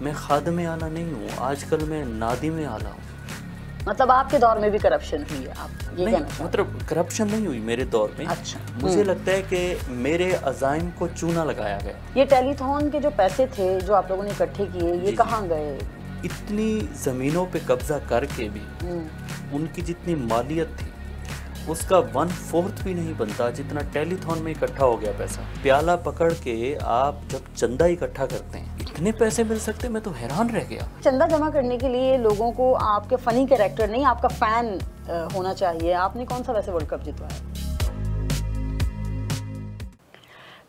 मैं खादम आला नहीं हूँ, आजकल मैं नादिम आला हूँ। मतलब आपके दौर में भी करप्शन हुई है, आप ये नहीं, कहना चाहते हैं? मतलब करप्शन नहीं हुई मेरे दौर में। अच्छा। मुझे लगता है कि मेरे अज़ाइम को चूना लगाया गया। ये टेलीथॉन के जो पैसे थे जो आप लोगों ने इकट्ठे किए, ये जी, कहाँ गए? इतनी ज़मीनों पे कब्जा करके भी उनकी जितनी मालियत थी उसका 1/4 भी नहीं बनता जितना टेलीथॉन में इकट्ठा हो गया पैसा। प्याला पकड़ के आप जब चंदा इकट्ठा करते हैं, इतने पैसे मिल सकते, मैं तो हैरान रह गया। चंदा जमा करने के लिए लोगों को आपके फनी कैरेक्टर नहीं, आपका फैन होना चाहिए। आपने कौन सा वैसे वर्ल्ड कप जितवाया?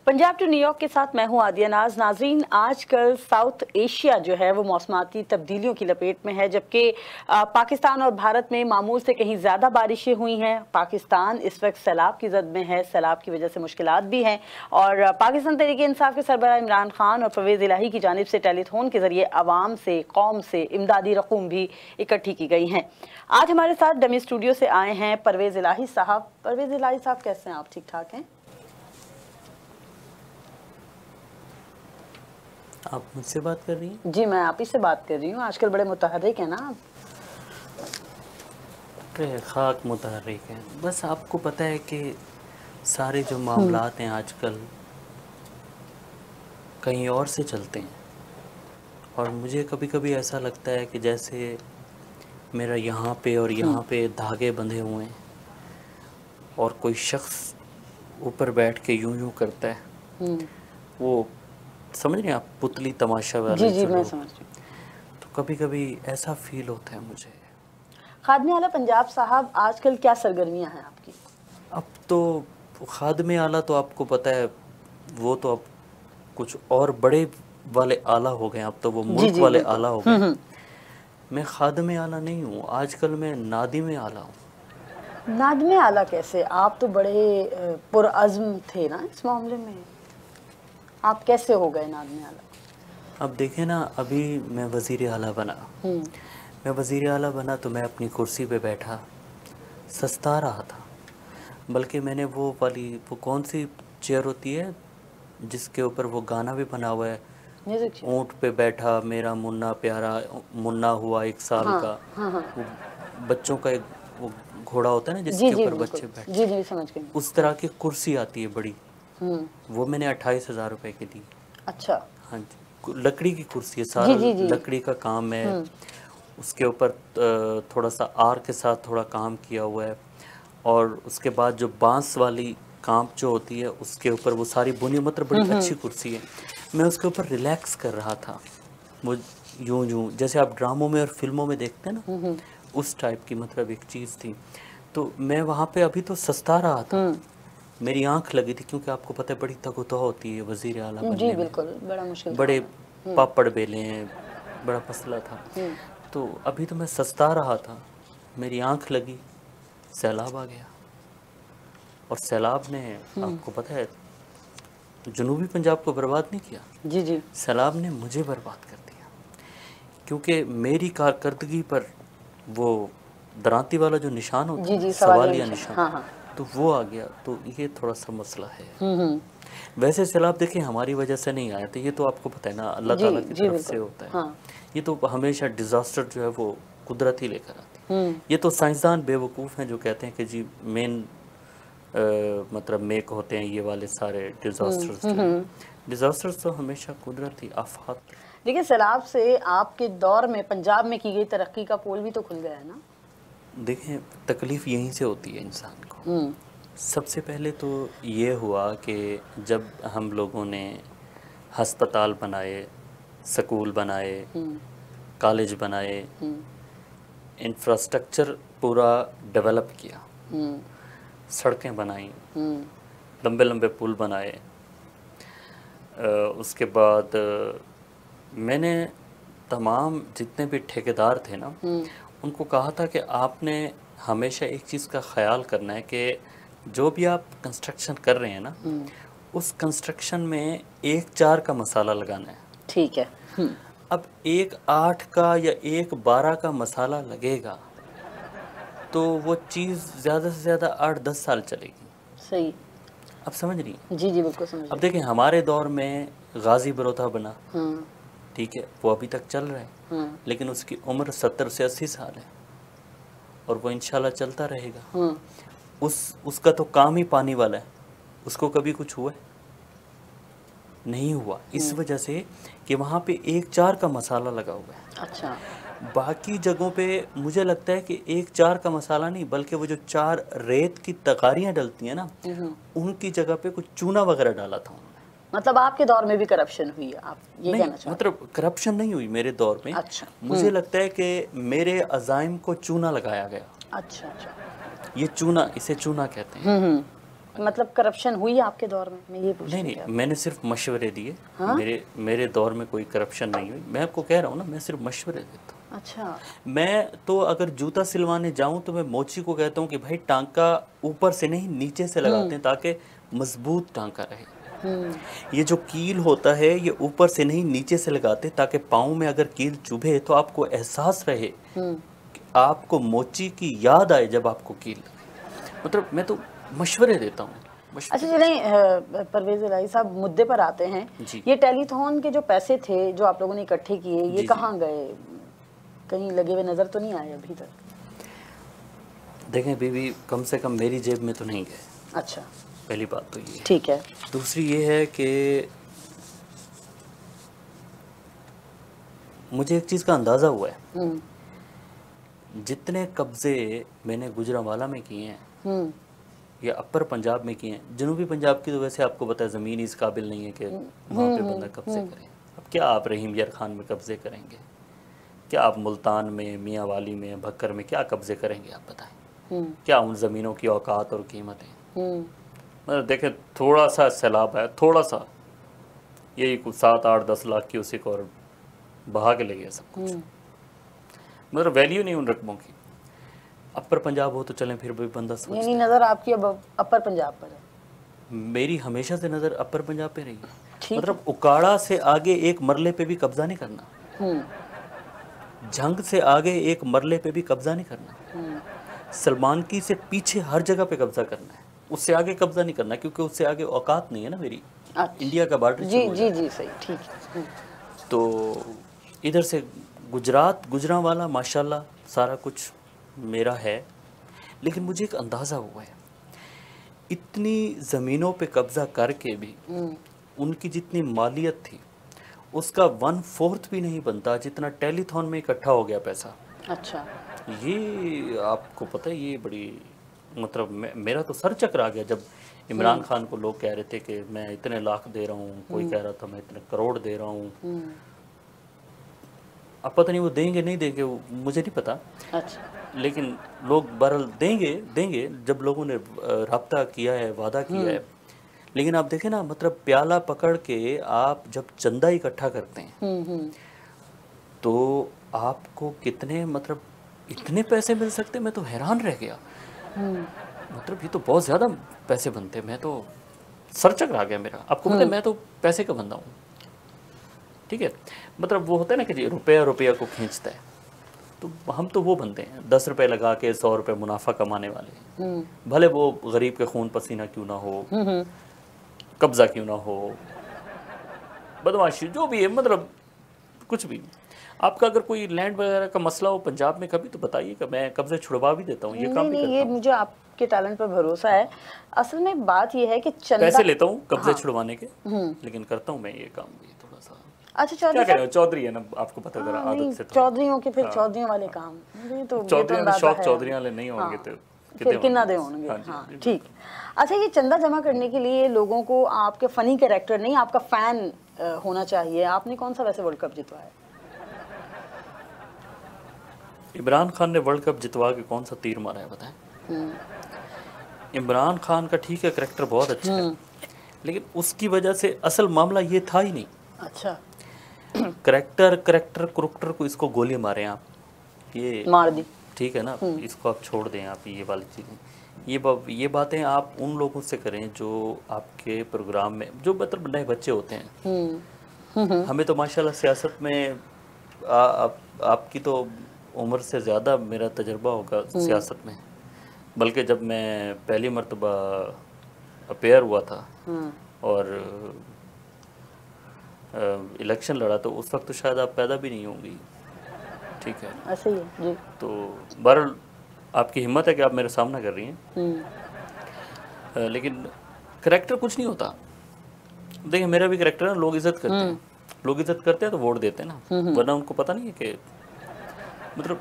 पंजाब टू न्यूयॉर्क के साथ मैं हूं आदिया नाज। नाजरीन, आजकल साउथ एशिया जो है वो मौसमाती तब्दीलियों की लपेट में है, जबकि पाकिस्तान और भारत में मामूल से कहीं ज़्यादा बारिशें हुई हैं। पाकिस्तान इस वक्त सैलाब की जद में है, सैलाब की वजह से मुश्किलात भी हैं, और पाकिस्तान तहरीक इंसाफ के सरबराह इमरान खान और परवेज़ इलाही की जानिब से टेलीथॉन के जरिए आवाम से, कौम से इमदादी रकूम भी इकट्ठी की गई हैं। आज हमारे साथ डमी स्टूडियो से आए हैं परवेज़ इलाही साहब। परवेज़ इलाही साहब, कैसे हैं आप? ठीक ठाक हैं? आप मुझसे बात कर रही हैं? जी, मैं आप ही से बात कर रही हूँ। आजकल बड़े मुतहर्रिक हैं ना आप। अरे खाक मुतहर्रिक है। बस आपको पता है कि सारे जो मामलात हैं आजकल कहीं और से चलते हैं, और मुझे कभी कभी ऐसा लगता है कि जैसे मेरा यहाँ पे और यहाँ पे धागे बंधे हुए हैं और कोई शख्स ऊपर बैठ के यूं यूं करता है। वो समझ रहे हैं आप, पुतली तमाशा वाले जी, जो मैं लोग। समझ रही हूँ। तो कभी कभी ऐसा फील होता है मुझे। खादमे आला पंजाब साहब, आजकल क्या सरगर्मियाँ हैं आपकी? अब तो खादमे आला तो आपको पता है, वो तो अब कुछ और बड़े वाले आला हो गए, अब तो वो मुल्क वाले आला हो गए। मैं खादमे आला नहीं हूँ, आजकल मैं नादिम आला हूँ। नादमे आला कैसे? आप तो बड़े पुरअज़्म थे ना इस मामले में, आप कैसे हो गए नादमे आला? अब देखें ना, अभी मैं वज़ीर आला बना। मैं वज़ीर आला बना तो मैं अपनी कुर्सी पे बैठा सस्ता रहा था, बल्कि मैंने वो वाली, वो कौन सी चेयर होती है जिसके ऊपर वो गाना भी बना हुआ है, ऊँट पे बैठा मेरा मुन्ना प्यारा, मुन्ना हुआ 1 साल का। वो बच्चों का एक वो घोड़ा होता है ना जिसके ऊपर बच्चे बैठते। जी, समझ गई। उस तरह की कुर्सी आती है बड़ी, वो मैंने 28,000 रुपए की दी। अच्छा। हाँ जी, लकड़ी की कुर्सी है, सारा लकड़ी का काम है। उसके ऊपर थोड़ा सा आर के साथ थोड़ा काम किया हुआ है, और उसके बाद जो बांस वाली काम जो होती है उसके ऊपर वो सारी बुनी, मतलब बड़ी अच्छी कुर्सी है। मैं उसके ऊपर रिलैक्स कर रहा था, वो यूं यूं जैसे आप ड्रामों में और फिल्मों में देखते हैं ना, उस टाइप की मतलब एक चीज़ थी। तो मैं वहाँ पे अभी तो सस्ता रहा था, मेरी आंख लगी थी, क्योंकि आपको पता है बड़ी तगुतह होती है वज़ीर आला बनने जी, बिल्कुल, बड़ा मुश्किल, बड़े पापड़ बेले हैं, बड़ा मसला था। तो अभी तो मैं सस्ता रहा था, मेरी आंख लगी, सैलाब आ गया, और सैलाब ने आपको पता है जनूबी पंजाब को बर्बाद नहीं किया। जी, सैलाब ने मुझे बर्बाद कर दिया, क्योंकि मेरी कारकर्दगी पर वो दरांती वाला जो निशान होता है, सवालिया निशान, तो वो आ गया। तो ये थोड़ा सा मसला है। वैसे सैलाब देखिए हमारी वजह से नहीं आया था, ये तो आपको पता है ना, अल्लाह ताला की तरफ से होता है। ये तो हमेशा डिज़ास्टर जो है वो कुदरत ही लेकर आती है। ये तो साइंसदान बेवकूफ़ हैं जो कहते हैं कि जी मेन मतलब मेक होते हैं ये वाले सारे डिज़ास्टर्स। डिज़ास्टर्स तो हमेशा कुदरती आफात। देखिए, सैलाब से आपके दौर में पंजाब में की गई तरक्की का पोल भी तो खुल गया है ना? देखें, तकलीफ़ यहीं से होती है इंसान को। सबसे पहले तो ये हुआ कि जब हम लोगों ने हस्पताल बनाए, स्कूल बनाए, कॉलेज बनाए, इंफ्रास्ट्रक्चर पूरा डेवलप किया, सड़कें बनाई, लंबे लंबे पुल बनाए, उसके बाद मैंने तमाम जितने भी ठेकेदार थे ना, उनको कहा था कि आपने हमेशा एक चीज़ का ख्याल करना है कि जो भी आप कंस्ट्रक्शन कर रहे हैं ना, उस कंस्ट्रक्शन में 1-4 का मसाला लगाना है। ठीक है। अब 1-8 का या 1-12 का मसाला लगेगा तो वो चीज़ ज़्यादा से ज़्यादा 8-10 साल चलेगी। सही। अब समझ रही हैं? जी, बिल्कुल समझ रही। अब देखें, हमारे दौर में गाजी बरोथा बना, ठीक है, वो अभी तक चल रहा है, लेकिन उसकी उम्र 70 से 80 साल है और वो इंशाल्लाह चलता रहेगा। उसका तो काम ही पानी वाला है, उसको कभी कुछ हुआ है? नहीं हुआ, इस वजह से कि वहाँ पे 1-4 का मसाला लगा हुआ है। अच्छा। बाकी जगहों पे मुझे लगता है कि 1-4 का मसाला नहीं, बल्कि वो जो 4 रेत की तकारियाँ डलती हैं ना, उनकी जगह पे कुछ चूना वगैरह डाला था उन्होंने। मतलब आपके दौर में भी करप्शन हुई है, आप ये कहना चाहते हैं? मतलब करप्शन नहीं हुई मेरे दौर में। अच्छा। मुझे लगता है कि मेरे अज़ाइम को चूना लगाया गया। अच्छा अच्छा। ये चूना, इसे चूना कहते हैं। मतलब करप्शन हुई है आपके दौर में, मैं ये पूछ नहीं, मैंने सिर्फ मशवरे दिए। हाँ? मेरे दौर में कोई करप्शन नहीं हुई। मैं आपको कह रहा हूँ ना, मैं सिर्फ मशवरे देता हूँ। अच्छा। मैं तो अगर जूता सिलवाने जाऊँ तो मैं मोची को कहता हूँ कि भाई टांका ऊपर से नहीं नीचे से लगाते हैं ताकि मजबूत टांका रहे। ये जो कील होता है ये ऊपर से नहीं नीचे से लगाते ताकि पाँव में अगर कील चुभे तो आपको एहसास रहे कि आपको मोची की याद आए जब आपको कील लगे। मतलब मैं तो मशवरे देता हूँ। अच्छा चलें, परवेज़ इलाही साहब, मुद्दे पर आते हैं। ये टेलीथॉन के जो पैसे थे जो आप लोगों ने इकट्ठे किए, ये कहाँ गए? कहीं लगे हुए नज़र तो नहीं आए अभी तक? देखें बीवी, कम से कम मेरी जेब में तो नहीं गए। अच्छा, पहली बात तो ये। ठीक है। दूसरी ये है कि मुझे एक चीज़ का अंदाज़ा हुआ है, जितने कब्ज़े मैंने गुजरांवाला में किए हैं या अपर पंजाब में किए हैं, जनूबी पंजाब की तो वैसे आपको पता है ज़मीन इस काबिल नहीं है कि वहाँ पे बंदा कब्ज़े करे। अब क्या आप रहीम यार खान में कब्ज़े करेंगे? क्या आप मुल्तान में, मियाँ वाली में, भक्कर में क्या कब्ज़े करेंगे? आप बताएं। क्या उन ज़मीनों की औकात और कीमतें? मतलब देखें, थोड़ा सा सैलाब है, थोड़ा सा, यही कुछ 7-8-10 लाख की उसी को और बहा के ले गया सब कुछ। मतलब वैल्यू नहीं उन रकमों की। अपर पंजाब हो तो चलें, फिर भी बंदा सोचता है। यानी नज़र आपकी अब अपर पंजाब पर है? मेरी हमेशा से नज़र अपर पंजाब पे रही है। मतलब उकाड़ा से आगे एक मरले पे भी कब्जा नहीं करना, जंग से आगे एक मरले पे भी कब्जा नहीं करना, सलमान की से पीछे हर जगह पे कब्जा करना है, उससे आगे कब्जा नहीं करना, क्योंकि उससे आगे औकात नहीं है ना मेरी। इंडिया का बॉर्डर जी जी जी, सही, ठीक है। तो इधर से गुजरात, गुजरांवाला, माशाल्लाह सारा कुछ मेरा है। लेकिन मुझे एक अंदाज़ा हुआ है, इतनी ज़मीनों पे कब्ज़ा करके भी उनकी जितनी मालियत थी उसका 1/4 भी नहीं बनता जितना टेलीथॉन में इकट्ठा हो गया पैसा। अच्छा। ये आपको पता है, ये बड़ी मतलब मेरा तो सर चकरा गया जब इमरान खान को लोग कह रहे थे कि मैं इतने लाख दे रहा हूँ, कोई कह रहा था मैं इतने करोड़ दे रहा हूँ। अब पता नहीं वो देंगे नहीं देंगे, वो मुझे नहीं पता। अच्छा। लेकिन लोग बहरहाल देंगे जब लोगों ने राब्ता किया है, वादा किया है। लेकिन आप देखें ना, मतलब प्याला पकड़ के आप जब चंदा इकट्ठा करते हैं तो आपको कितने, मतलब इतने पैसे मिल सकते, मैं तो हैरान रह गया। मतलब ये तो बहुत ज़्यादा पैसे बनते, मैं तो सर चकरा गया मेरा। आपको पता है मैं तो पैसे का बंदा हूँ, ठीक है। मतलब वो होता है ना कि रुपया रुपया को खींचता है, तो हम तो वो बनते हैं 10 रुपये लगा के 100 रुपये मुनाफा कमाने वाले। भले वो गरीब के खून पसीना क्यों ना हो, कब्जा क्यों ना हो, बदमाशी जो भी है, मतलब कुछ भी। आपका अगर कोई लैंड वगैरह का मसला हो पंजाब में कभी, तो बताइएगा, मैं कब्जे छुड़वा भी देता हूँ। ये काम भी करता हूँ। ये मुझे आपके टैलेंट पर भरोसा है। असल में बात ये है कि चंदा पैसे लेता हूँ कब्जे छुड़वाने के, लेकिन करता हूँ मैं ये काम भी थोड़ा सा। अच्छा, चौधरी क्या चौधरी है ना, आपको पता है, आदत से चौधरीयों के फिर चौधरीयों वाले काम, तो चौधरी शौक चौधरी वाले नहीं होंगे तो फिर कितना दे होंगे। हाँ ठीक। अच्छा, ये चंदा जमा करने के लिए लोगों को आपके फनी कैरेक्टर नहीं, आपका फैन होना चाहिए। आपने कौन सा वैसे वर्ल्ड कप जितवाया? इमरान खान ने वर्ल्ड कप जितवा के कौन सा तीर मारा है बताएं? इमरान खान का ठीक है कैरेक्टर बहुत अच्छा है, लेकिन उसकी वजह से असल मामला ये था ही नहीं। अच्छा। करेक्टर क्रुक्टर को इसको गोली मारे आप, ये मार दी, ठीक है ना, इसको आप छोड़ दें। आप ये वाली चीज़ें, ये बातें आप उन लोगों से करें जो आपके प्रोग्राम में, जो मतलब नए बच्चे होते हैं। हमें तो माशाल्लाह सियासत में आपकी तो उम्र से ज़्यादा मेरा तजर्बा होगा सियासत में। बल्कि जब मैं पहली मरतबा अपेयर हुआ था और इलेक्शन लड़ा तो उस वक्त तो शायद आप पैदा भी नहीं होंगी, ठीक है। ऐसे ही है जी। तो बहरहाल आपकी हिम्मत है कि आप मेरा सामना कर रही हैं, लेकिन करेक्टर कुछ नहीं होता। देखिए मेरा भी करेक्टर है, लोग इज्जत करते हैं, लोग इज्जत करते हैं तो वोट देते हैं ना, वरना उनको पता नहीं है कि मतलब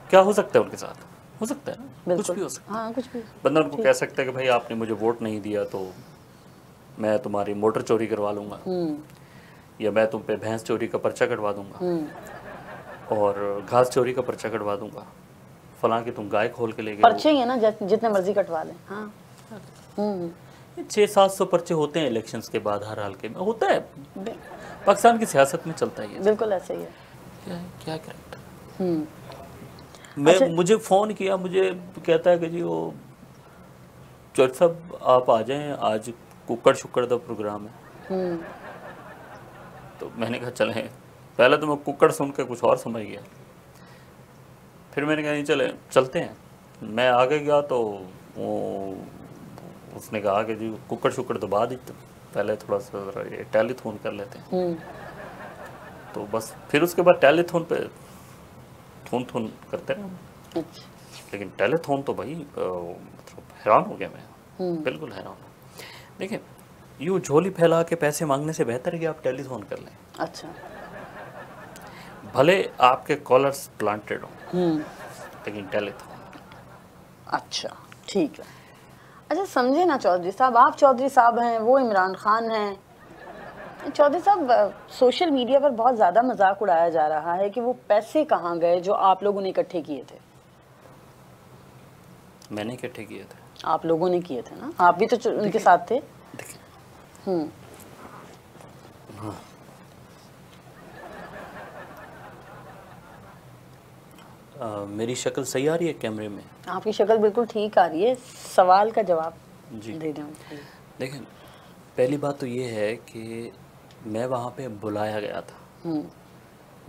क्या हो सकता है उनके साथ, हो सकता है ना, कुछ भी हो सकता है। हाँ, कुछ भी। बंदा उनको कह सकता है कि भाई आपने मुझे वोट नहीं दिया तो मैं तुम्हारी मोटर चोरी करवा लूँगा, या मैं तुम पे भैंस चोरी का पर्चा कटवा दूंगा और घास चोरी का पर्चा कटवा दूंगा, फलां कि तुम गाय खोल के ले गए। पर्चे ही है ना, जितने मर्जी कटवा लें। हाँ 600-700 पर्चे होते हैं इलेक्शंस के बाद, हर हल्के में होता है, पाकिस्तान की सियासत में चलता ही है। बिल्कुल ऐसे ही है। क्या करेक्टर। मैं मुझे फ़ोन किया, मुझे कहता है कि जी वो चौधरी साहब आप आ जाएं, आज कुक्कड़ शुक्कड़ का प्रोग्राम है। तो मैंने कहा चलें, पहले तो मैं कुक्कड़ सुन के कुछ और समझ गया, फिर मैंने कहा नहीं चलते हैं। मैं आगे गया तो वो उसने कहा कि जी कुक्कड़ शुक्कड़ तो बाद ही, तो पहले थोड़ा सा ये टेलीथोन कर लेते हैं। तो बस फिर उसके बाद टेलीथोन पे थोन करते रहे। लेकिन टेलीथोन तो भाई मतलब हैरान हो गया मैं, बिल्कुल हैरान हूँ। देखिए यूँ झोली फैला के पैसे मांगने से बेहतर है कि आप टेलीथोन कर लें। अच्छा, भले आपके कॉलर्स प्लांटेड हो, लेकिन टेलीथोन। अच्छा ठीक है। अच्छा समझे ना चौधरी साहब, आप चौधरी साहब हैं, वो इमरान खान हैं। चौधरी साहब, सोशल मीडिया पर बहुत ज़्यादा मजाक उड़ाया जा रहा है कि वो पैसे कहाँ गए जो आप लोगों ने इकट्ठे किए थे। मैंने इकट्ठे किए थे? आप लोगों ने किए थे ना, आप भी तो उनके साथ थे। मेरी शक्ल सही आ रही है कैमरे में? आपकी शक्ल बिल्कुल ठीक आ रही है, सवाल का जवाब जी दे दें। देखें पहली बात तो ये है कि मैं वहाँ पे बुलाया गया था,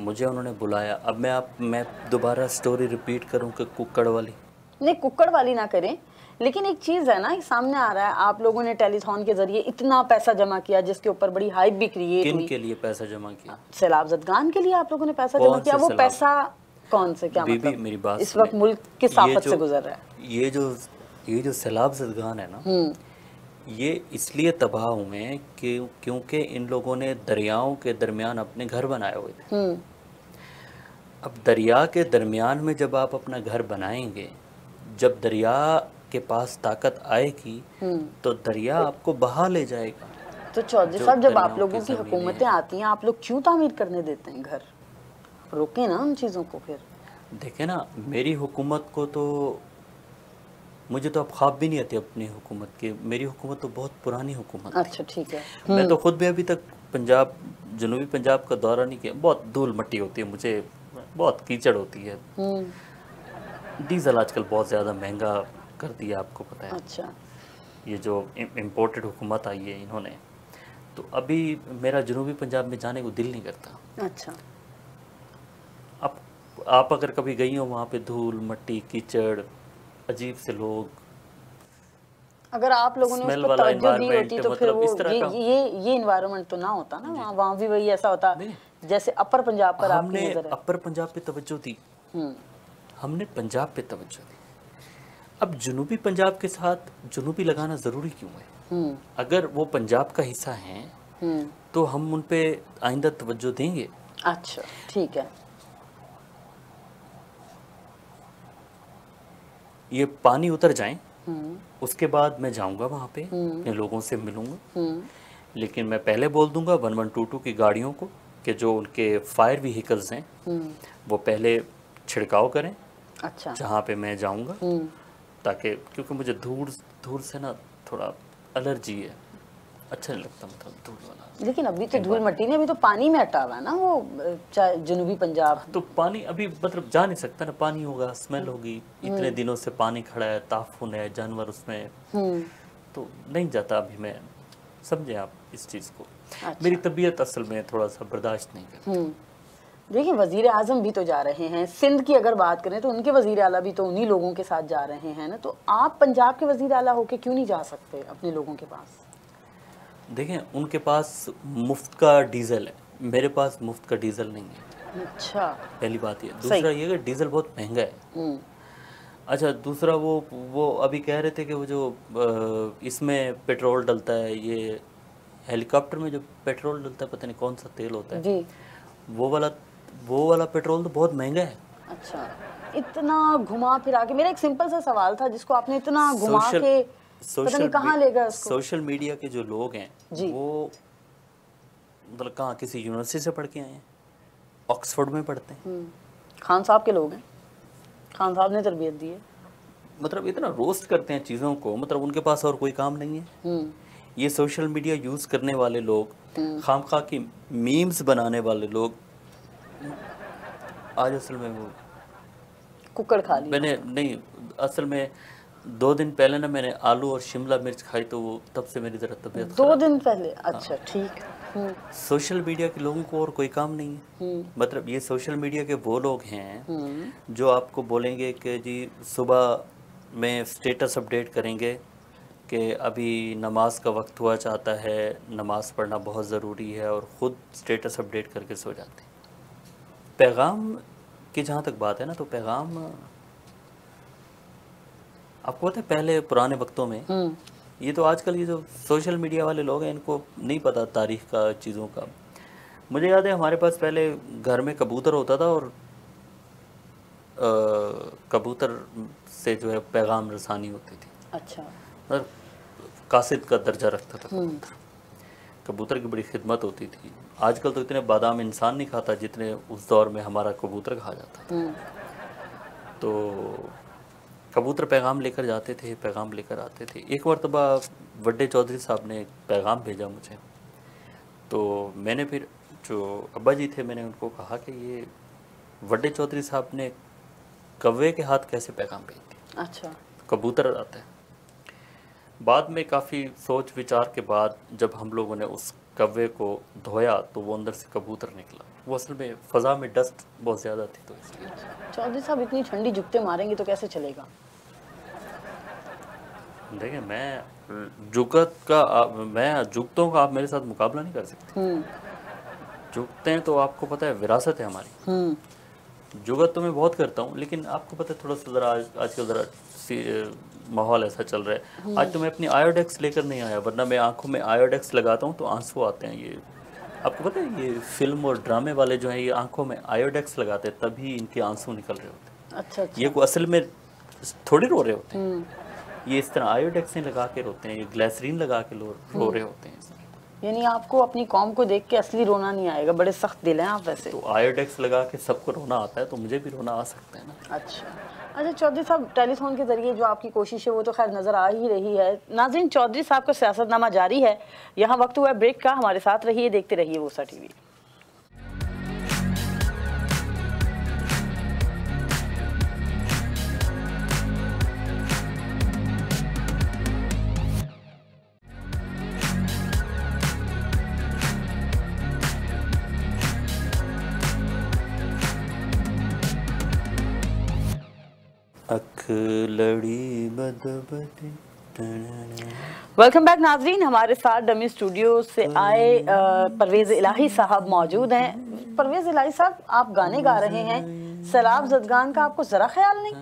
मुझे उन्होंने बुलाया। अब मैं दोबारा स्टोरी रिपीट करूँ कि कुक्कड़ वाली? नहीं, कुक्कड़ वाली ना करें, लेकिन एक चीज़ है ना, सामने आ रहा है आप लोगों ने टेलीथॉन के जरिए इतना पैसा जमा किया जिसके ऊपर बड़ी हाइप भी क्रिएट हुई। किन के लिए पैसा जमा किया? सैलाब ज़दगान के लिए आप लोगों ने पैसा जमा किया। वो पैसा कौन से, क्या बीबी मतलब मेरी बात इस वक्त मुल्क किस आफत से गुजर रहा है? ये जो सैलाब ज़दगान है ना, ये इसलिए तबाह हुए हैं कि क्योंकि इन लोगों ने दरियाओं के दरमियान अपने घर बनाए हुए थे। अब दरिया के दरमियान में जब आप अपना घर बनाएंगे, जब दरिया के पास ताकत आएगी तो दरिया आपको बहा ले जाएगा। तो चौधरी साहब, जब आप लोगों की हुकूमतें आती हैं, आप लोग क्यों तामीर करने देते हैं घर? रोकें ना उन चीज़ों को। फिर देखें ना, मेरी हुकूमत को तो मुझे तो अब ख्वाब भी नहीं आती अपनी हुकूमत के। मेरी हुकूमत तो बहुत पुरानी हुकूमत है। अच्छा ठीक है। मैं तो खुद भी अभी तक पंजाब, जनूबी पंजाब का दौरा नहीं किया। बहुत धूल मिट्टी होती है, मुझे बहुत कीचड़ होती है। डीजल आजकल बहुत ज़्यादा महंगा कर दिया, आपको पता है। अच्छा, ये जो इम्पोर्टेड हुकूमत आई है इन्होंने, तो अभी मेरा जनूबी पंजाब में जाने को दिल नहीं करता। अच्छा, आप अगर कभी गई हो वहाँ पे, धूल मट्टी कीचड़, अजीब से लोग, अगर आप लोगों ने उस पर तवज्जो दी होती तो फिर वो ये इन्वायरमेंट तो ना होता ना। वहाँ भी वही ऐसा होता जैसे अपर पंजाब पर आपकी नजर है। अपर पंजाब पे तवज्जो दी, हमने पंजाब पे तवज्जो दी। अब जनूबी पंजाब के साथ जनूबी लगाना ज़रूरी क्यों है? अगर वो पंजाब का हिस्सा हैं तो हम उन पे आइंदा तवज्जो देंगे। अच्छा ठीक है। ये पानी उतर जाए उसके बाद मैं जाऊंगा वहाँ पे, अपने लोगों से मिलूंगा। लेकिन मैं पहले बोल दूंगा 1122 की गाड़ियों को कि जो उनके फायर व्हीकल्स हैं वो पहले छिड़काव करें। अच्छा, जहाँ पे मैं जाऊंगा, ताकि क्योंकि मुझे धूल से ना थोड़ा एलर्जी है, अच्छा नहीं लगता मतलब धूल वाला। लेकिन अभी तो धूल मट्टी ने अभी तो पानी में हटा हुआ है ना वो जनूबी पंजाब। तो पानी अभी मतलब जा नहीं सकता ना, पानी होगा, स्मेल होगी। इतने दिनों से पानी खड़ा है, ताफुन है, जानवर उसमें, तो नहीं जाता अभी। मैं समझे आप इस चीज़ को। अच्छा। मेरी तबीयत असल में थोड़ा सा बर्दाश्त नहीं करती। देखिए वजीर आजम भी तो जा रहे हैं, सिंध की अगर बात करें तो उनके वजीर आला भी तो उन्हीं लोगों के साथ जा रहे हैं ना। तो आप पंजाब के वजीर आला होके क्यों नहीं जा सकते अपने लोगों के पास? देखें उनके पास मुफ्त का डीजल है, मेरे पास मुफ्त का डीजल नहीं है। अच्छा। पहली बात ये। दूसरा ये कि डीजल बहुत महंगा है। अच्छा, दूसरा वो अभी कह रहे थे कि वो जो इसमें पेट्रोल डलता है, ये हेलीकॉप्टर में जो पेट्रोल डलता है, पता नहीं कौन सा तेल होता है जी, वो वाला पेट्रोल तो बहुत महंगा है। अच्छा, इतना घुमा फिरा के, मेरा एक सिंपल सा सवाल था जिसको आपने इतना घुमा के पता नहीं कहाँ ले गए उसको। सोशल मीडिया के जो लोग हैं वो मतलब कहाँ किसी यूनिवर्सिटी से पढ़ के आए हैं, ऑक्सफोर्ड में पढ़ते हैं। खान साहब के लोग हैं, खान साहब ने तरबियत दी है। मतलब इतना रोस्ट करते हैं चीज़ों को, मतलब उनके पास और कोई काम नहीं है। ये सोशल मीडिया यूज़ करने वाले लोग, खामखा की मीम्स बनाने वाले लोग, आज असल में वो कुकर खा लिया मैंने नहीं, असल में 2 दिन पहले ना मैंने आलू और शिमला मिर्च खाई, तो वो तब से मेरी ज़रा तबीयत 2 दिन पहले। अच्छा, ठीक। सोशल मीडिया के लोगों को और कोई काम नहीं है। मतलब ये सोशल मीडिया के वो लोग हैं जो आपको बोलेंगे कि जी सुबह में स्टेटस अपडेट करेंगे कि अभी नमाज का वक्त हुआ चाहता है, नमाज पढ़ना बहुत ज़रूरी है, और ख़ुद स्टेटस अपडेट करके सो जाते हैं। पैगाम की जहाँ तक बात है ना, तो पैगाम आपको पता है पहले पुराने वक्तों में, ये तो आजकल ये जो सोशल मीडिया वाले लोग हैं इनको नहीं पता तारीख़ का, चीज़ों का। मुझे याद है हमारे पास पहले घर में कबूतर होता था, और कबूतर से जो है पैगाम रसानी होती थी। अच्छा। मतलब कासिद का दर्जा रखता था कबूतर। कबूतर की बड़ी खिदमत होती थी। आजकल तो इतने बादाम इंसान नहीं खाता जितने उस दौर में हमारा कबूतर खा जाता था। तो कबूतर पैगाम लेकर जाते थे, पैगाम लेकर आते थे। एक मरतबा वड्डे चौधरी साहब ने पैगाम भेजा मुझे, तो मैंने फिर जो अब्बा जी थे मैंने उनको कहा कि ये वड्डे चौधरी साहब ने कौवे के हाथ कैसे पैगाम भेज दिया। अच्छा। कबूतर आता है। बाद में काफ़ी सोच विचार के बाद जब हम लोगों ने उस कौवे को धोया तो वो अंदर से कबूतर निकला। वो असल में फ़ज़ा में डस्ट बहुत ज़्यादा थी, तो इसलिए। चौधरी साहब इतनी ठंडी जुगते मारेंगे तो कैसे चलेगा? देखिए, मैं जुगतों का आप मेरे साथ मुकाबला नहीं कर सकते। जुगते हैं तो आपको पता है विरासत है हमारी। जुगत तो मैं बहुत करता हूँ, लेकिन आपको पता है थोड़ा सा ज़रा आजकल ज़रा माहौल ऐसा चल रहा है। आज तो मैं अपनी आयोडेक्स लेकर नहीं आया, वरना मैं आंखों में आयोडेक्स लगाता हूँ तो आंसू आते हैं। ये आपको पता है, ये फिल्म और ड्रामे वाले जो हैं ये आंखों में आयोडेक्स लगाते हैं तभी इनके आंसू निकल रहे होते हैं। अच्छा, अच्छा। ये को असल में थोड़ी रो रहे होते हैं, ये इस तरह आयोडेक्स लगा के रोते हैं, ये ग्लिसरीन लगा के रो रहे होते हैं। यानी आपको अपनी कौम को देख के असली रोना नहीं आएगा, बड़े सख्त दिल हैं आप वैसे। तो आयोडेक्स लगा के सबको रोना आता है, तो मुझे भी रोना आ सकता है ना। अच्छा, चौधरी साहब, टेलीफोन के जरिए जो आपकी कोशिश है वो तो खैर नज़र आ ही रही है। नाज़रीन, चौधरी साहब का सियासतनामा जारी है। यहाँ वक्त हुआ है ब्रेक का, हमारे साथ रहिए, देखते रहिए वोसा टीवी। वेलकम बैक नाजरीन, हमारे साथ डमी स्टूडियो से आए परवेज़ इलाही साहब मौजूद हैं। परवेज़ इलाही साहब, आप गाने गा रहे हैं, सैलाब ज़दगान का आपको ज़रा ख्याल नहीं?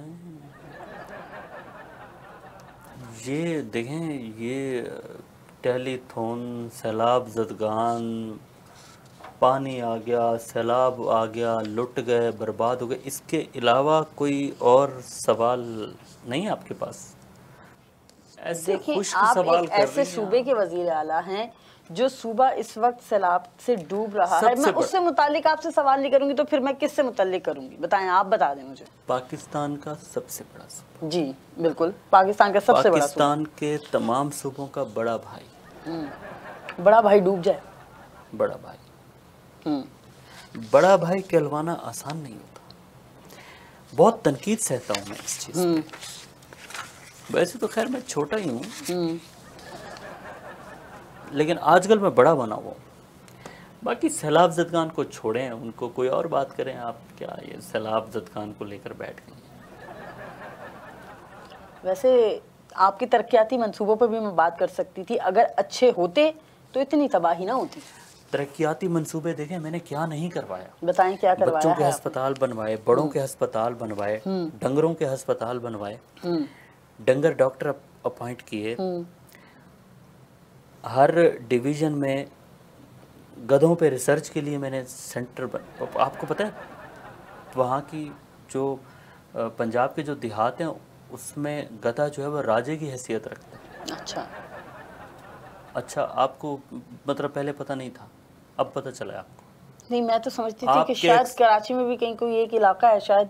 ये देखें, ये टेलीथॉन, सैलाब ज़दगान, पानी आ गया, सैलाब आ गया, लुट गए, बर्बाद हो गए, इसके अलावा कोई और सवाल नहीं है आपके पास? ऐसे खुश्क आप सवाल एक ऐसे सूबे के वजीर आला हैं जो सूबा इस वक्त सैलाब से डूब रहा है। मैं उससे मुतालिक आपसे सवाल नहीं करूंगी तो फिर मैं किससे मुतालिक करूंगी? बताएं, आप बता दें मुझे। पाकिस्तान का सबसे बड़ा सूबा। जी बिल्कुल, पाकिस्तान का सबसे बड़ा। पाकिस्तान के तमाम सूबों का बड़ा भाई। बड़ा भाई डूब जाए? बड़ा भाई, बड़ा भाई कहलवाना आसान नहीं होता। बहुत तनकीद सहता हूँ मैं इस चीज़ पे। वैसे तो खैर मैं छोटा ही हूँ, लेकिन आजकल मैं बड़ा बना हुआ हूँ। बाकी सैलाब ज़दगान को छोड़ें, उनको कोई और बात करें। आप क्या ये सैलाब ज़दगान को लेकर बैठ गए? वैसे आपकी तरक्याती मंसूबों पर भी मैं बात कर सकती थी। अगर अच्छे होते तो इतनी तबाही ना होती। तरक्याती मंसूबे देखें मैंने क्या नहीं करवाया। बताएं क्या करवाया बच्चों के है अस्पताल बनवाए, बड़ों के अस्पताल बनवाए, डंगरों के अस्पताल बनवाए, डंगर डॉक्टर अपॉइंट किए, हर डिवीज़न में गधों पे रिसर्च के लिए मैंने सेंटर आपको पता है वहाँ की जो पंजाब के जो देहात हैं उसमें गधा जो है वो राजे की हैसियत रखता है। अच्छा आपको मतलब पहले पता नहीं था, अब पता चला आपको? नहीं, मैं तो समझती थी कि शायद कराची में भी कहीं कोई एक इलाका है, शायद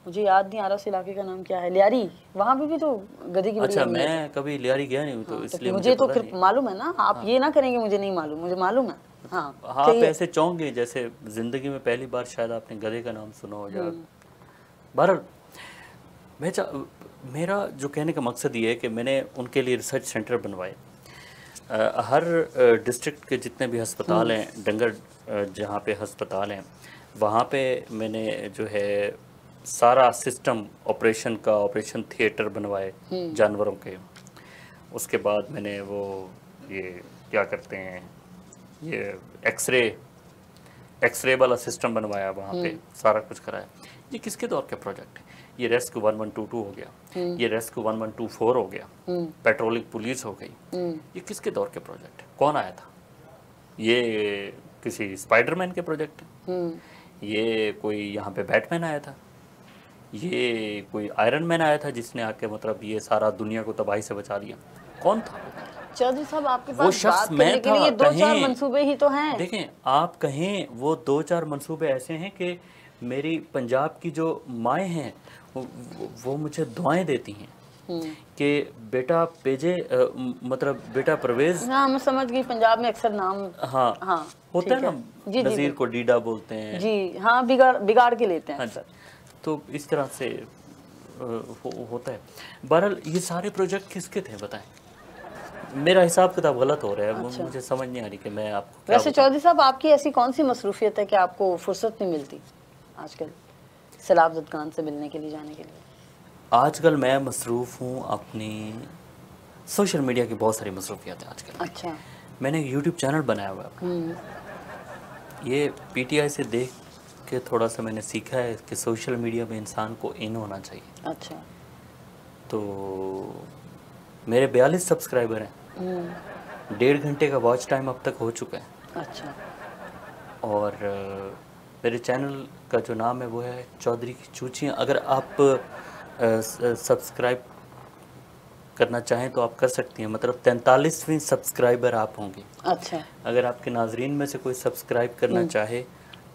मुझे याद नहीं आ रहा उस इलाके का नाम क्या है, लियारी, वहाँ पे भी तो गधे की बड़ी अच्छा मैं कभी लियारी गया नहीं हूँ तो इसलिए मुझे तो फिर मालूम है ना। आप ये ना करेंगे मुझे नहीं मालूम, मुझे मालूम है। हाँ आप ऐसे चौंक गए जैसे जिंदगी में पहली बार शायद आपने गधे का नाम सुना हो जाए। बहरहाल मेरा जो कहने का मकसद ये है कि मैंने उनके लिए रिसर्च सेंटर बनवाए। हर डिस्ट्रिक्ट के जितने भी अस्पताल हैं, डंगर जहाँ पे अस्पताल हैं वहाँ पे मैंने जो है सारा सिस्टम ऑपरेशन थिएटर बनवाए जानवरों के। उसके बाद मैंने वो ये क्या करते हैं ये एक्सरे वाला सिस्टम बनवाया, वहाँ पे सारा कुछ कराया। ये किसके दौर के प्रोजेक्ट है? ये रेस्क्यू 1122 हो गया, ये रेस्क्यू 1124 हो गया, पेट्रोलिंग पुलिस हो गई। ये किसके दौर के प्रोजेक्ट है? कौन आया था? ये किसी स्पाइडरमैन के प्रोजेक्ट है? ये कोई यहाँ पे बैटमैन आया था? ये कोई आयरन मैन आया था जिसने आके मतलब ये सारा दुनिया को तबाही से बचा लिया? कौन था? चौधरी साहब आपके पास बात करने के लिए 2-4 मंसूबे ही तो हैं। देखें आप कहें वो 2-4 मंसूबे ऐसे हैं कि मेरी पंजाब की जो माएँ हैं वो मुझे दुआएं देती हैं कि बेटा पेजे मतलब बेटा परवेज। हाँ मैं समझ गई, पंजाब में अक्सर नाम हाँ होता है ना, नज़ीर को डीडा बोलते हैं जी, हाँ बिगाड़ के लेते हैं अक्सर। तो इस तरह से होता है। बहरहाल ये सारे प्रोजेक्ट किसके थे बताएं? मेरा हिसाब किताब गलत हो रहा है। मुझे समझ नहीं आ रही कि मैं आपको वैसे चौधरी साहब आपकी ऐसी कौन सी मसरूफियत है कि आपको फुर्सत नहीं मिलती आजकल सैलाब ज़दगान से मिलने के लिए, जाने के लिए? आजकल मैं मसरूफ़ हूँ अपनी सोशल मीडिया की बहुत सारी मसरूफियत है आजकल। अच्छा। मैंने एक यूट्यूब चैनल बनाया हुआ है। ये पीटीआई से देख के थोड़ा सा मैंने सीखा है कि सोशल मीडिया में इंसान को इन होना चाहिए। अच्छा। तो मेरे 42 सब्सक्राइबर हैं, 1.5 घंटे का वॉच टाइम अब तक हो चुका है। अच्छा। और मेरे चैनल का जो नाम है वो है चौधरी की चूचियाँ। अगर आप सब्सक्राइब करना चाहें तो आप कर सकती हैं, मतलब 43वीं सब्सक्राइबर आप होंगे। अच्छा। अगर आपके नाजरीन में से कोई सब्सक्राइब करना चाहे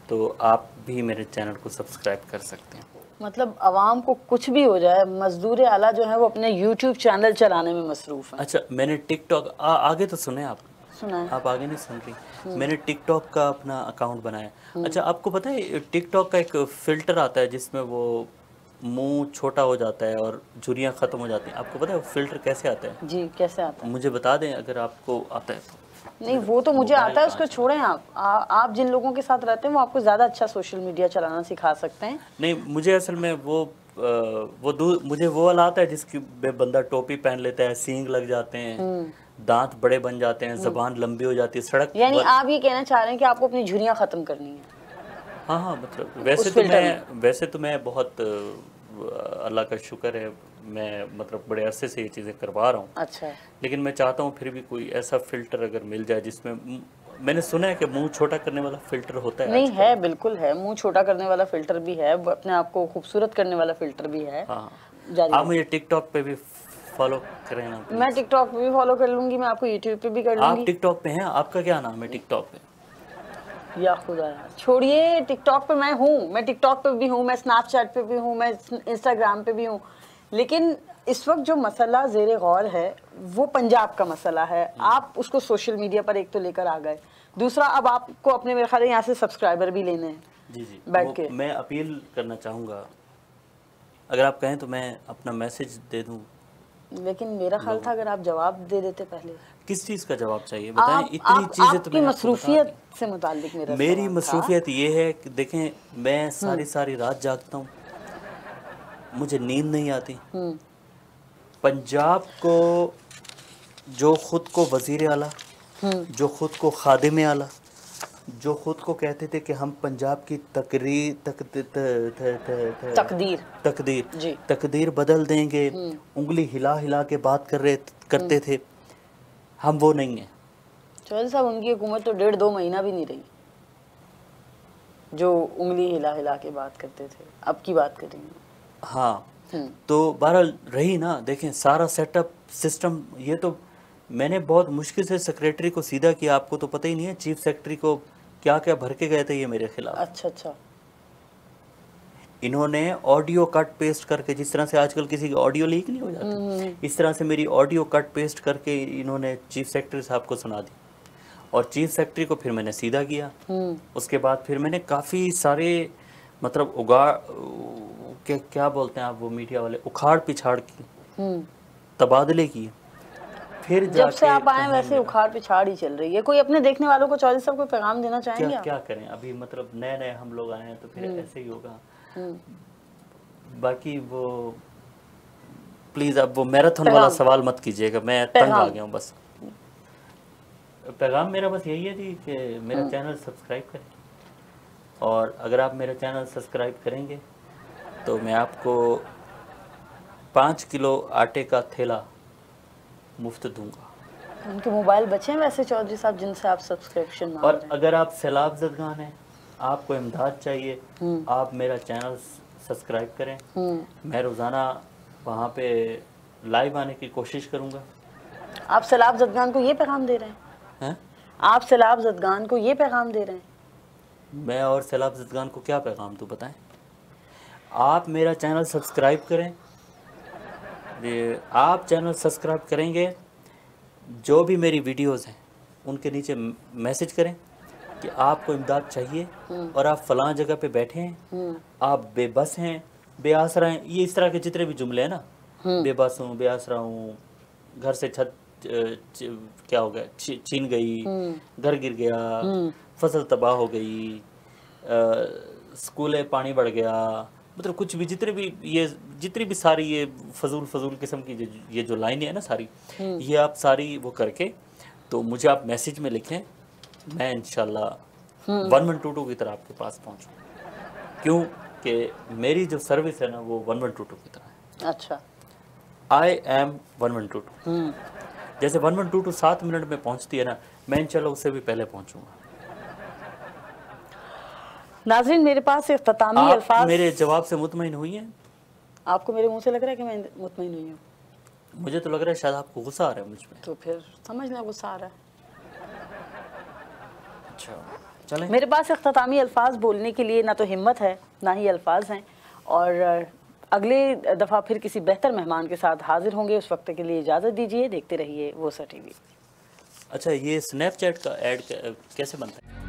तो आप भी मेरे चैनल को सब्सक्राइब कर सकते हैं। मतलब आवाम को कुछ भी हो जाए, मजदूर आला जो है वो अपने यूट्यूब चैनल चलाने में मसरूफ़ है। अच्छा मैंने टिकटॉक आगे तो सुने आप आप आगे नहीं सुन रही। मैंने टिकटॉक का अपना अकाउंट बनाया। अच्छा आपको पता है टिकटॉक का एक फ़िल्टर आता है जिसमें वो मुंह छोटा हो जाता है और झुर्रियाँ ख़त्म हो जाती हैं? आपको पता है वो फ़िल्टर कैसे आता है? जी कैसे आता है? मुझे बता दें अगर आपको आता है तो। नहीं वो तो मुझे आता है, उसको छोड़ें आप जिन लोगों के साथ रहते हैं वो आपको ज़्यादा अच्छा सोशल मीडिया चलाना सिखा सकते हैं। नहीं मुझे असल में मुझे वो वाला आता है जिसकी बंदा टोपी पहन लेता है, सींग लग जाते हैं, दांत बड़े बन जाते हैं, जबान लंबी हो जाती है, सड़क। यानी आप ये कहना चाह रहे हैं कि आपको अपनी झुर्रियाँ ख़त्म करनी है? हाँ मतलब वैसे तो मैं बहुत अल्लाह का शुक्र है मैं मतलब बड़े अरसे से ये चीज़ें करवा रहा हूँ। अच्छा। लेकिन मैं चाहता हूँ फिर भी कोई ऐसा फ़िल्टर अगर मिल जाए जिसमें मैंने सुना है कि मुंह छोटा करने वाला फ़िल्टर होता है। नहीं है, बिल्कुल है, मुंह छोटा करने वाला फ़िल्टर भी है, अपने आप को खूबसूरत करने वाला फ़िल्टर भी है। हाँ आप मुझे टिकटॉक पे भी फॉलो करें ना? मैं टिकटॉक पे भी फॉलो कर लूँगी, मैं आपको यूट्यूब पे भी कर लूँगी। आप टिकटॉक पे हैं? आपका क्या नाम है टिकटॉक पे? या खुदा छोड़िए, टिकटॉक पे मैं हूँ, मैं टिकटॉक पे भी हूँ, मैं स्नैपचैट पे भी हूँ, मैं इंस्टाग्राम पे भी हूँ। लेकिन इस वक्त जो मसला ज़ेरे गौर है वो पंजाब का मसला है। आप उसको सोशल मीडिया पर एक तो लेकर आ गए, दूसरा अब आपको अपने मेरे ख्याल यहाँ से सब्सक्राइबर भी लेने हैं। जी बैठ के मैं अपील करना चाहूँगा, अगर आप कहें तो मैं अपना मैसेज दे दूँ। लेकिन मेरा ख्याल था अगर आप जवाब दे देते पहले। किस चीज़ का जवाब चाहिए बताएं? इतनी चीज़ें तो मसरूफियत से मुताल्लिक मेरी मसरूफियत ये है कि देखें मैं सारी रात जागता हूँ, मुझे नींद नहीं आती। पंजाब को जो खुद को वज़ीर आला, जो खुद को खादिम आला, जो खुद को कहते थे कि हम पंजाब की तकदीर बदल देंगे, उंगली हिला हिला के बात करते थे, हम वो नहीं है। चौधरी साहब, उनकी हुकूमत तो 1.5-2 महीना भी नहीं रही जो उंगली हिला हिला के बात करते थे, अब की बात करेंगे। हाँ, तो बहरहाल रही ना, देखें सारा सेटअप सिस्टम, ये तो मैंने बहुत मुश्किल से सेक्रेटरी को सीधा किया, आपको तो पता ही नहीं है चीफ सेक्रेटरी को क्या क्या भर के गए थे ये मेरे खिलाफ। अच्छा। इन्होंने ऑडियो कट पेस्ट करके, जिस तरह से आजकल किसी की ऑडियो लीक नहीं हो जाती, इस तरह से मेरी ऑडियो कट पेस्ट करके इन्होंने चीफ सेक्रेटरी साहब को सुना दी, और चीफ सेक्रेटरी को फिर मैंने सीधा किया। उसके बाद फिर मैंने काफ़ी सारे मतलब क्या बोलते हैं आप वो मीडिया वाले, उखाड़ पिछाड़ की, तबादले किए। फिर जब से आप आए वैसे उखाड़ पिछाड़ ही चल रही है। कोई अपने देखने वालों को चौधरी साहब को पैगाम देना चाहेंगे? क्या करें, अभी मतलब नए हम लोग आए हैं तो फिर ऐसे ही होगा। बाकी वो प्लीज अब वो मैराथन वाला सवाल मत कीजिएगा, मैं तंग आ गया हूँ। बस पैगाम मेरा बस यही है जी कि मेरा चैनल सब्सक्राइब करें, और अगर आप मेरा चैनल सब्सक्राइब करेंगे तो मैं आपको 5 किलो आटे का थैला मुफ्त दूंगा। उनके मोबाइल बचे हैं वैसे चौधरी साहब जिनसे आप सब्सक्रिप्शन मांग और रहे हैं? अगर आप सैलाब ज़दगान हैं, आपको इमदाद चाहिए, आप मेरा चैनल सब्सक्राइब करें। मैं रोज़ाना वहाँ पे लाइव आने की कोशिश करूँगा। आप सैलाब ज़दगान को ये पैगाम दे रहे हैं? आप सैलाब ज़दगान को ये पैगाम दे रहे हैं? मैं और सैलाब ज़दगान को क्या पैगाम दूँ बताएं? आप मेरा चैनल सब्सक्राइब करें, आप चैनल सब्सक्राइब करेंगे, जो भी मेरी वीडियोस हैं उनके नीचे मैसेज करें कि आपको इमदाद चाहिए और आप फलां जगह पे बैठे हैं, आप बेबस हैं, बेआसरा हैं, ये इस तरह के जितने भी जुमले हैं ना, बेबस हूँ, बेआसरा हूँ, घर से छत क्या हो गया, छीन गई, घर गिर गया, फसल तबाह हो गई, स्कूले पानी बढ़ गया, मतलब कुछ भी जितनी भी सारी ये फजूल किस्म की ये जो लाइनें हैं ना सारी, ये आप सारी वो करके तो मुझे आप मैसेज में लिखें, मैं इंशाल्लाह 1122 की तरह आपके पास पहुंचूँ, क्योंकि मेरी जो सर्विस है ना वो 1122 की तरह है। अच्छा, आई एम 1122। जैसे 1122 7 मिनट में पहुंचती है ना, मैं इंशाल्लाह उससे भी पहले पहुंचूंगा। नाज़रीन, मेरे पास इख्तितामी अल्फाज। मेरे जवाब से मुतमईन हुई हैं? आपको मेरे मुंह से लग रहा है कि मैं मुतमईन हुई हूँ? मुझे तो लग रहा है शायद आपको गुस्सा आ रहा है मुझ में। तो फिर समझ लें गुस्सा आ रहा है। अच्छा चलें। मेरे पास इख्तितामी अल्फाज बोलने के लिए ना तो हिम्मत है ना ही अल्फाज हैं, और अगले दफ़ा फिर किसी बेहतर मेहमान के साथ हाजिर होंगे। उस वक्त के लिए इजाज़त दीजिए। देखते रहिए वोसा टीवी। अच्छा, ये स्नैपचैट का ऐड कैसे बनता है?